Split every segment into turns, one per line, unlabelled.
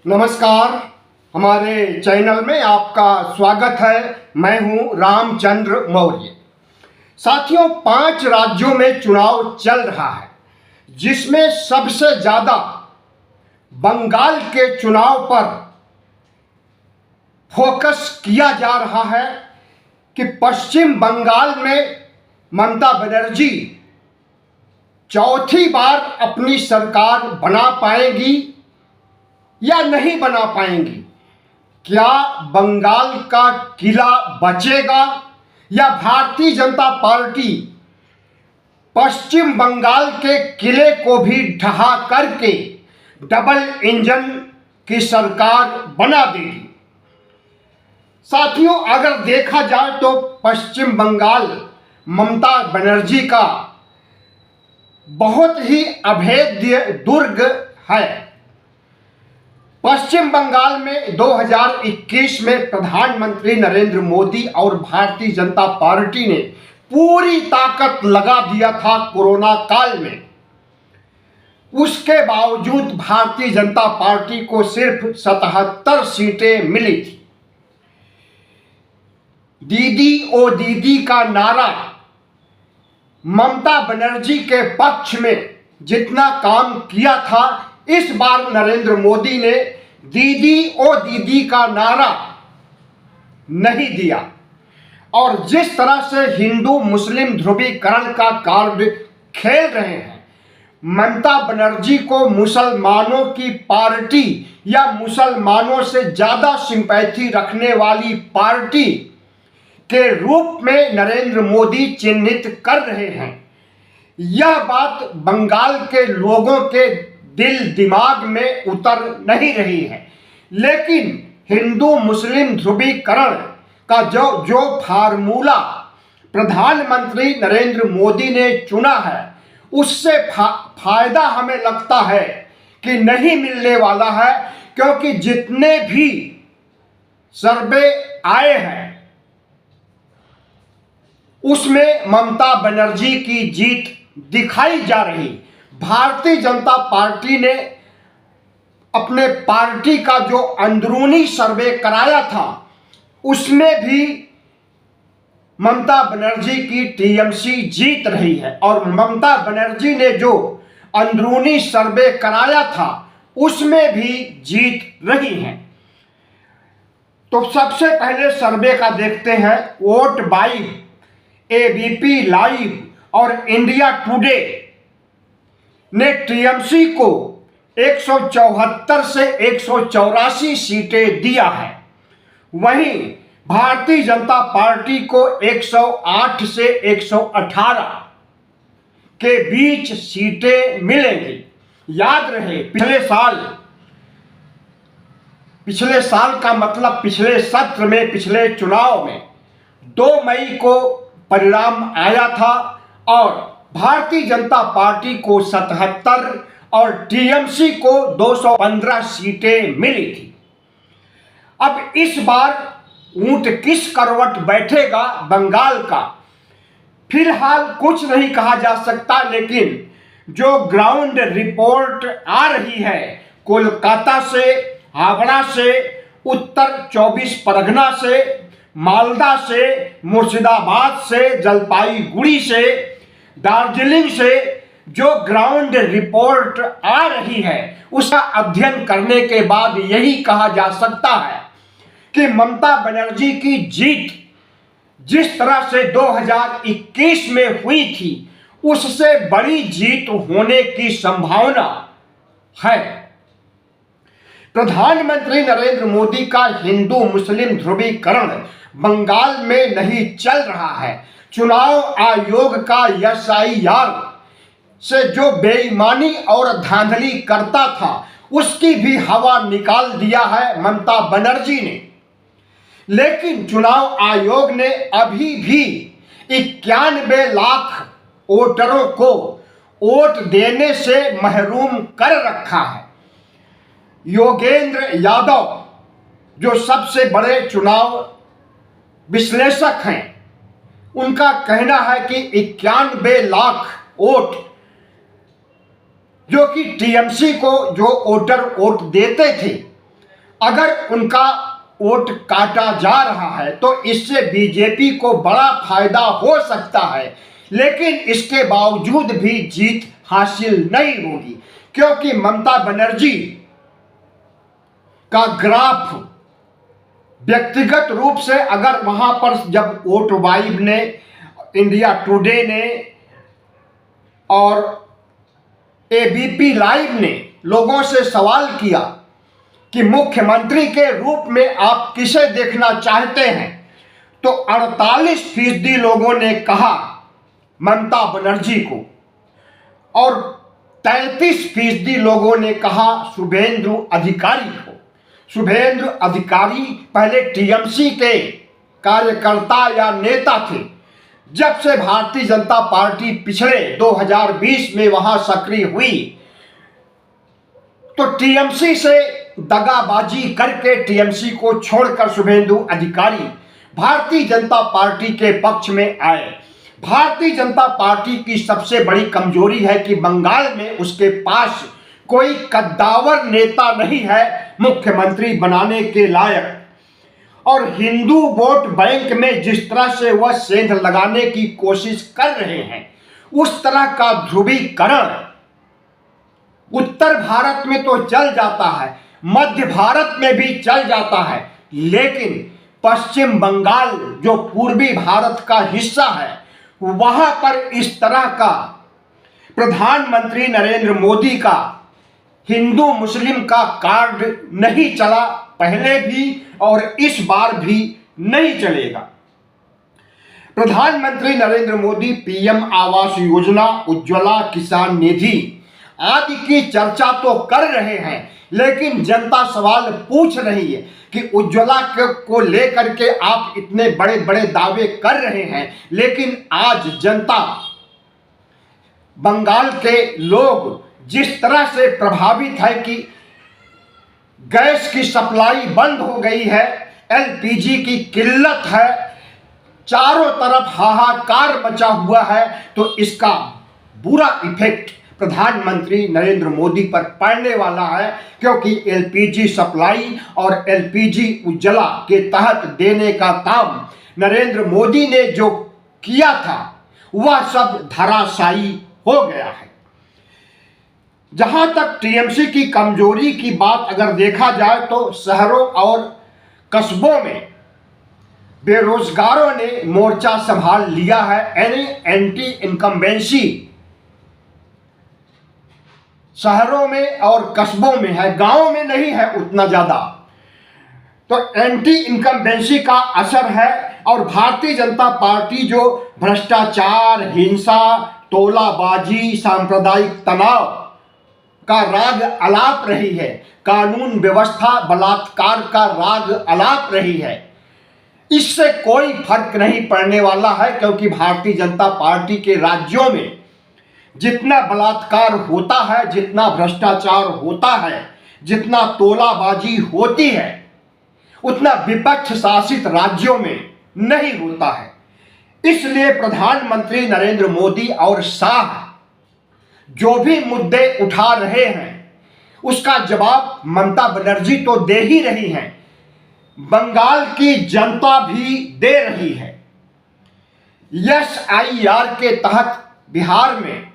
नमस्कार। हमारे चैनल में आपका स्वागत है। मैं हूं रामचंद्र मौर्य। साथियों, 5 राज्यों में चुनाव चल रहा है, जिसमें सबसे ज़्यादा बंगाल के चुनाव पर फोकस किया जा रहा है कि पश्चिम बंगाल में ममता बनर्जी चौथी बार अपनी सरकार बना पाएंगी या नहीं बना पाएंगी। क्या बंगाल का किला बचेगा या भारतीय जनता पार्टी पश्चिम बंगाल के किले को भी ढहा करके डबल इंजन की सरकार बना देगी। साथियों, अगर देखा जाए तो पश्चिम बंगाल ममता बनर्जी का बहुत ही अभेद्य दुर्ग है। पश्चिम बंगाल में 2021 में प्रधानमंत्री नरेंद्र मोदी और भारतीय जनता पार्टी ने पूरी ताकत लगा दिया था कोरोना काल में। उसके बावजूद भारतीय जनता पार्टी को सिर्फ 77 सीटें मिली थी। दीदी ओ दीदी का नारा ममता बनर्जी के पक्ष में जितना काम किया था, इस बार नरेंद्र मोदी ने दीदी ओ दीदी का नारा नहीं दिया। और जिस तरह से हिंदू मुस्लिम ध्रुवीकरण का कार्ड खेल रहे हैं, ममता बनर्जी को मुसलमानों की पार्टी या मुसलमानों से ज़्यादा सिंपैथी रखने वाली पार्टी के रूप में नरेंद्र मोदी चिन्हित कर रहे हैं। यह बात बंगाल के लोगों के दिल दिमाग में उतर नहीं रही है, लेकिन हिंदू मुस्लिम ध्रुवीकरण का जो फार्मूला प्रधानमंत्री नरेंद्र मोदी ने चुना है, उससे फायदा हमें लगता है कि नहीं मिलने वाला है, क्योंकि जितने भी सर्वे आए हैं उसमें ममता बनर्जी की जीत दिखाई जा रही। भारतीय जनता पार्टी ने अपने पार्टी का जो अंदरूनी सर्वे कराया था, उसमें भी ममता बनर्जी की टीएमसी जीत रही है। और ममता बनर्जी ने जो अंदरूनी सर्वे कराया था, उसमें भी जीत रही है। तो सबसे पहले सर्वे का देखते हैं। वोट बाई एबीपी लाइव और इंडिया टुडे ने टीएमसी को 174 से 184 सीटें दिया है। वहीं भारतीय जनता पार्टी को 108 से 118 के बीच सीटें मिलेंगी। याद रहे, पिछले साल का मतलब पिछले सत्र में, पिछले चुनाव में 2 मई को परिणाम आया था और भारतीय जनता पार्टी को 77 और टीएमसी को 215 सीटें मिली थी। अब इस बार ऊंट किस करवट बैठेगा बंगाल का, फिलहाल कुछ नहीं कहा जा सकता, लेकिन जो ग्राउंड रिपोर्ट आ रही है कोलकाता से, हावड़ा से, उत्तर 24 परगना से, मालदा से, मुर्शिदाबाद से, जलपाईगुड़ी से, दार्जिलिंग से, जो ग्राउंड रिपोर्ट आ रही है, उसका अध्ययन करने के बाद यही कहा जा सकता है कि ममता बनर्जी की जीत जिस तरह से 2021 में हुई थी, उससे बड़ी जीत होने की संभावना है। प्रधानमंत्री नरेंद्र मोदी का हिंदू मुस्लिम ध्रुवीकरण बंगाल में नहीं चल रहा है। चुनाव आयोग का एसआईआर से जो बेईमानी और धांधली करता था, उसकी भी हवा निकाल दिया है ममता बनर्जी ने। लेकिन चुनाव आयोग ने अभी भी 91 लाख वोटरों को वोट देने से महरूम कर रखा है। योगेंद्र यादव, जो सबसे बड़े चुनाव विश्लेषक हैं, उनका कहना है कि 91 लाख वोट जो कि टीएमसी को जो वोटर वोट देते थे, अगर उनका वोट काटा जा रहा है तो इससे बीजेपी को बड़ा फायदा हो सकता है, लेकिन इसके बावजूद भी जीत हासिल नहीं होगी, क्योंकि ममता बनर्जी का ग्राफ व्यक्तिगत रूप से अगर वहां पर जब वोट वाइब ने, इंडिया टुडे ने और एबीपी लाइव ने लोगों से सवाल किया कि मुख्यमंत्री के रूप में आप किसे देखना चाहते हैं, तो 48% लोगों ने कहा ममता बनर्जी को और 33% लोगों ने कहा शुभेंदु अधिकारी को। शुभेंदु अधिकारी पहले टीएमसी के कार्यकर्ता या नेता थे। जब से भारतीय जनता पार्टी पिछले 2020 में वहां सक्रिय हुई तो टीएमसी से दगाबाजी करके टीएमसी को छोड़कर शुभेंदु अधिकारी भारतीय जनता पार्टी के पक्ष में आए। भारतीय जनता पार्टी की सबसे बड़ी कमजोरी है कि बंगाल में उसके पास कोई कद्दावर नेता नहीं है मुख्यमंत्री बनाने के लायक, और हिंदू वोट बैंक में जिस तरह से वह सेंध लगाने की कोशिश कर रहे हैं उस तरह का ध्रुवीकरण उत्तर भारत में तो चल जाता है, मध्य भारत में भी चल जाता है, लेकिन पश्चिम बंगाल जो पूर्वी भारत का हिस्सा है वहां पर इस तरह का प्रधानमंत्री नरेंद्र मोदी का हिंदू मुस्लिम का कार्ड नहीं चला, पहले भी और इस बार भी नहीं चलेगा। प्रधानमंत्री नरेंद्र मोदी पीएम आवास योजना, उज्ज्वला, किसान निधि आदि की चर्चा तो कर रहे हैं, लेकिन जनता सवाल पूछ रही है कि उज्ज्वला को लेकर के आप इतने बड़े बड़े दावे कर रहे हैं, लेकिन आज जनता, बंगाल के लोग जिस तरह से प्रभावित है कि गैस की सप्लाई बंद हो गई है, एलपीजी की किल्लत है, चारों तरफ हाहाकार मचा हुआ है, तो इसका बुरा इफेक्ट प्रधानमंत्री नरेंद्र मोदी पर पड़ने वाला है, क्योंकि एलपीजी सप्लाई और एलपीजी उज्ज्वला के तहत देने का काम नरेंद्र मोदी ने जो किया था वह सब धराशायी हो गया है। जहां तक टीएमसी की कमजोरी की बात अगर देखा जाए तो शहरों और कस्बों में बेरोजगारों ने मोर्चा संभाल लिया है, यानी एंटी इनकम्बेंसी शहरों में और कस्बों में है, गांवों में नहीं है उतना ज्यादा। तो एंटी इनकम्बेंसी का असर है, और भारतीय जनता पार्टी जो भ्रष्टाचार, हिंसा, तोलाबाजी, सांप्रदायिक तनाव का राग अलाप रही है, कानून व्यवस्था बलात्कार का राग अलाप रही है, इससे कोई फर्क नहीं पड़ने वाला है, क्योंकि भारतीय जनता पार्टी के राज्यों में जितना बलात्कार होता है, जितना भ्रष्टाचार होता है, जितना तोलाबाजी होती है, उतना विपक्ष शासित राज्यों में नहीं होता है। इसलिए प्रधानमंत्री नरेंद्र मोदी और शाह जो भी मुद्दे उठा रहे हैं उसका जवाब ममता बनर्जी तो दे ही रही हैं, बंगाल की जनता भी दे रही है। एसआईआर के तहत बिहार में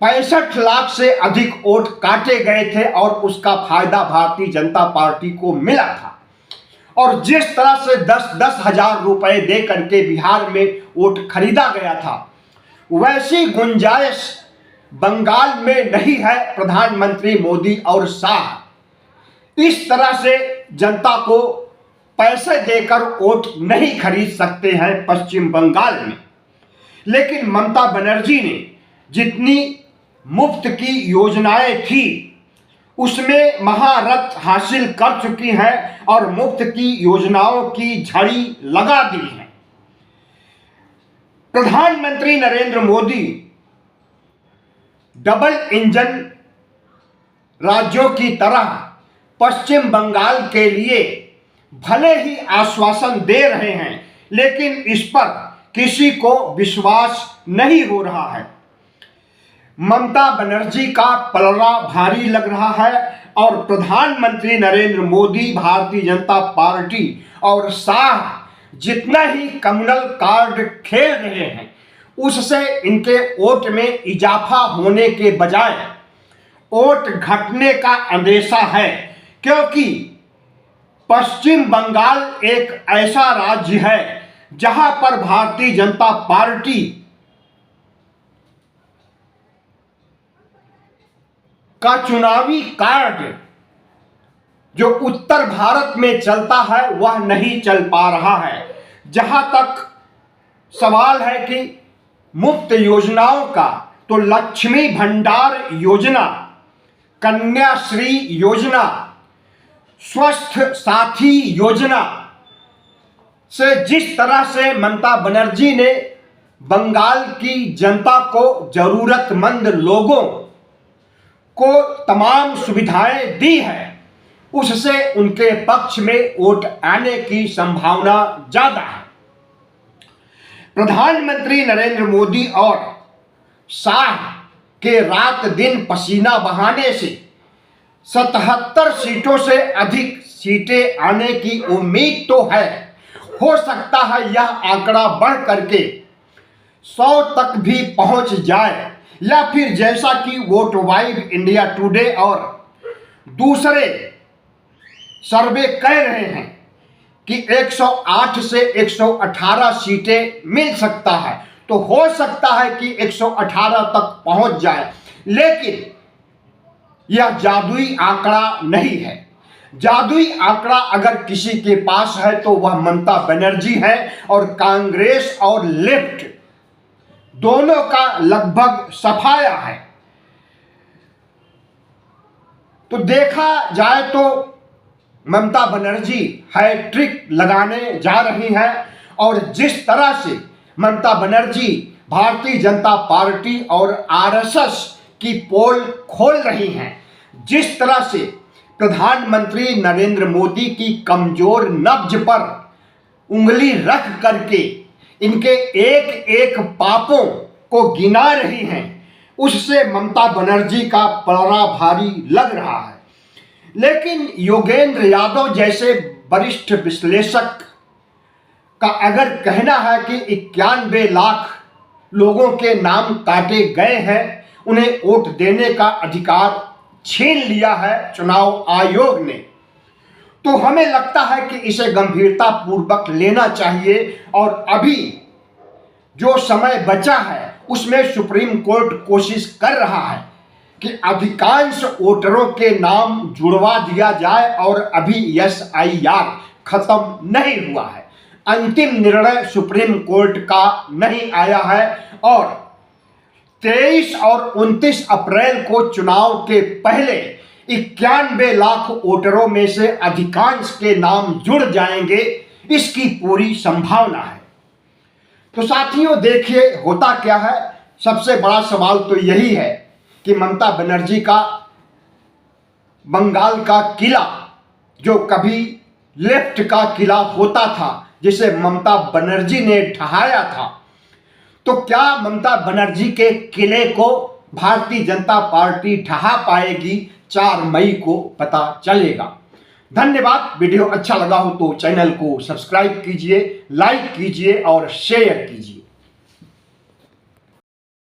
65 लाख से अधिक वोट काटे गए थे और उसका फायदा भारतीय जनता पार्टी को मिला था, और जिस तरह से 10-10 हजार रुपए दे करके बिहार में वोट खरीदा गया था, वैसी गुंजाइश बंगाल में नहीं है। प्रधानमंत्री मोदी और शाह इस तरह से जनता को पैसे देकर वोट नहीं खरीद सकते हैं पश्चिम बंगाल में। लेकिन ममता बनर्जी ने जितनी मुफ्त की योजनाएं थी उसमें महारथ हासिल कर चुकी हैं और मुफ्त की योजनाओं की झड़ी लगा दी है। प्रधानमंत्री नरेंद्र मोदी डबल इंजन राज्यों की तरह पश्चिम बंगाल के लिए भले ही आश्वासन दे रहे हैं, लेकिन इस पर किसी को विश्वास नहीं हो रहा है। ममता बनर्जी का पलड़ा भारी लग रहा है और प्रधानमंत्री नरेंद्र मोदी, भारतीय जनता पार्टी और शाह जितना ही कम्युनल कार्ड खेल रहे हैं उससे इनके वोट में इजाफा होने के बजाय वोट घटने का अंदेशा है, क्योंकि पश्चिम बंगाल एक ऐसा राज्य है जहां पर भारतीय जनता पार्टी का चुनावी कार्ड जो उत्तर भारत में चलता है वह नहीं चल पा रहा है। जहां तक सवाल है कि मुफ्त योजनाओं का, तो लक्ष्मी भंडार योजना, कन्याश्री योजना, स्वस्थ साथी योजना से जिस तरह से ममता बनर्जी ने बंगाल की जनता को, जरूरतमंद लोगों को तमाम सुविधाएं दी है, उससे उनके पक्ष में वोट आने की संभावना ज्यादा है। प्रधानमंत्री नरेंद्र मोदी और शाह के रात दिन पसीना बहाने से 77 सीटों से अधिक सीटें आने की उम्मीद तो है। हो सकता है यह आंकड़ा बढ़ करके 100 तक भी पहुंच जाए, या फिर जैसा कि वोट वाइब, इंडिया टुडे और दूसरे सर्वे कह रहे हैं कि 108 से 118 सीटें मिल सकता है, तो हो सकता है कि 118 तक पहुंच जाए, लेकिन यह जादुई आंकड़ा नहीं है। जादुई आंकड़ा अगर किसी के पास है तो वह ममता बनर्जी है, और कांग्रेस और लेफ्ट दोनों का लगभग सफाया है। तो देखा जाए तो ममता बनर्जी हैट्रिक लगाने जा रही हैं, और जिस तरह से ममता बनर्जी भारतीय जनता पार्टी और आरएसएस की पोल खोल रही हैं, जिस तरह से प्रधानमंत्री नरेंद्र मोदी की कमजोर नब्ज पर उंगली रख करके इनके एक एक पापों को गिना रही हैं, उससे ममता बनर्जी का पलड़ा भारी लग रहा है। लेकिन योगेंद्र यादव जैसे वरिष्ठ विश्लेषक का अगर कहना है कि 91 लाख लोगों के नाम काटे गए हैं, उन्हें वोट देने का अधिकार छीन लिया है चुनाव आयोग ने, तो हमें लगता है कि इसे गंभीरता पूर्वक लेना चाहिए। और अभी जो समय बचा है उसमें सुप्रीम कोर्ट कोशिश कर रहा है कि अधिकांश वोटरों के नाम जुड़वा दिया जाए, और अभी एसआईआर खत्म नहीं हुआ है, अंतिम निर्णय सुप्रीम कोर्ट का नहीं आया है, और 23 और 29 अप्रैल को चुनाव के पहले 91 लाख वोटरों में से अधिकांश के नाम जुड़ जाएंगे, इसकी पूरी संभावना है। तो साथियों देखिए होता क्या है, सबसे बड़ा सवाल तो यही है कि ममता बनर्जी का बंगाल का किला, जो कभी लेफ्ट का किला होता था, जिसे ममता बनर्जी ने ढहाया था, तो क्या ममता बनर्जी के किले को भारतीय जनता पार्टी ढहा पाएगी? 4 मई को पता चलेगा। धन्यवाद। वीडियो अच्छा लगा हो तो चैनल को सब्सक्राइब कीजिए, लाइक कीजिए और शेयर कीजिए।